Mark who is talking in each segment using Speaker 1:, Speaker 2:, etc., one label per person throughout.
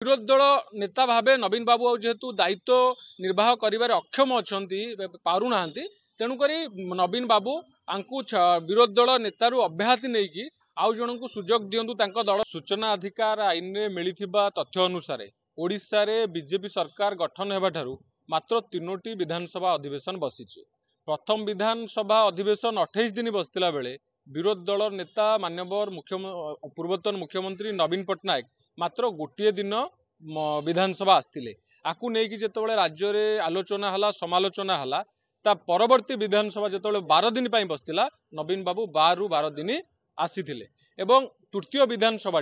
Speaker 1: विरोधी दल नेता भावे नवीन बाबू जेहेतु दायित्व निर्वाह करिवारे अक्षम अछंती पारुना तेणुक नवीन बाबू आंकु विरोधी दल नेतारू अब्याहति नहीं आउ जन को सुजोग दिंतु दल सूचना अधिकार आईन में मिलता तथ्य अनुसार ओडिशा रे बीजेपी सरकार गठन होगा मात्र 3टी विधानसभा अधिवेशन बसी। प्रथम विधानसभा अधिवेशन 28 दिन बसला बेले विरोधी दल नेता माननीय पूर्वतन मुख्यमंत्री नवीन पट्टनायक मात्र गोटे दिन विधानसभा आसते आपको नहीं जिते राज्य में आलोचना है समालोचना है ता परवर्ती विधानसभा जो 12 दिन बसला नवीन बाबू 12 दिन आसी एवं तृतीय विधानसभा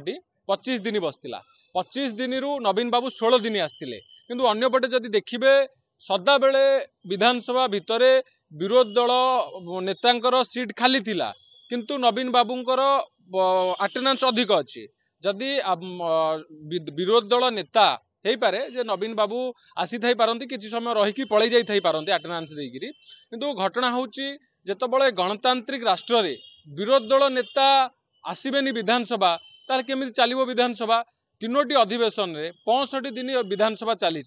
Speaker 1: 25 दिन बसला 25 दिन रु नवीन बाबू 16 दिन आसते किंतु अन्यपटे जदि देखिए सदा बेले विधानसभा भितर विरोधी दल नेतांकर सीट खाली थिला किंतु नवीन बाबूंकर अटेंडेंस अधिक अच्छी जदि विरोधी दल नेता हो पारे जे नवीन बाबू आसी थाई पारंती किछि समय रही पळै जाई थाई पारंती अटेंडेंस देकिरी किंतु घटना होउची जेतबळे गणतांत्रिक राष्ट्र रे विरोधी दल नेता आसीबेनी विधानसभा तार केमिति चलिबो विधानसभा 3टी अधिवेशन रे 65 दिन विधानसभा चली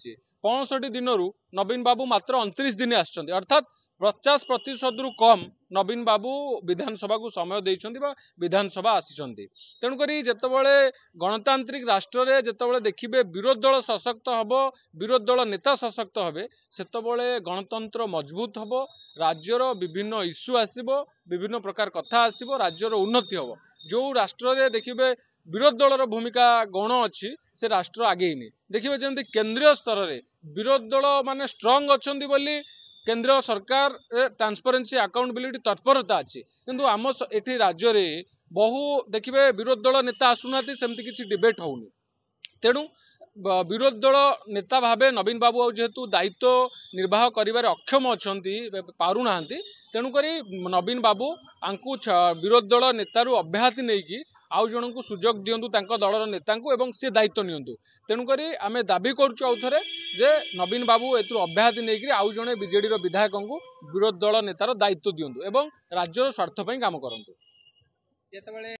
Speaker 1: 65 दिन रु नवीन बाबू मात्र 29 दिन आछंती अर्थात 50% रु कम नवीन बाबू विधानसभा को समय देइछंती बा विधानसभा आसीछंती। तेणुकरी जेतबळे गणतांत्रिक राष्ट्र रे जेतबळे देखिबे विरोधी दल सशक्त हबो विरोधी दल नेता सशक्त हबे सेतबळे गणतंत्र मजबूत हबो राज्यर विभिन्न इश्यू आसीबो विभिन्न प्रकार कथा आसीबो राज्यर उन्नति हबो। जो राष्ट्र रे देखिबे विरोधी दलर भूमिका गौण अच्छी से राष्ट्र आगे नहीं देखिए जमी केंद्रीय स्तर में विरोधी दल माने स्ट्रंग अच्छी बोली केंद्र सरकार ट्रांसपेरेंसी अकाउंटेबिलिटी तत्परता अच्छी किंतु आम एठी राज्य में बहु देखिए विरोधी दल नेता आसुना सेमती किसी डिबेट होनी तेणु विरोधी दल नेता भावे नवीन बाबू जेहेतु दायित्व निर्वाह करिवारे अक्षम अछंती पारुना तेणुक नवीन बाबू आंकु विरोधी दल नेतारू अब्याहति नहीं आउ जन को सुजोग दिंतु दलर नेता एवं सी दायित्व नियंतु तेणुक आम दाबी करुँ आउे जे नवीन बाबू ए अब्याहति नहीं आउ जड़े बीजेडी विधायक को विरोधी दल नेतार दायित्व दिंतु एवं राज्यर स्वार्थ काम करंतु।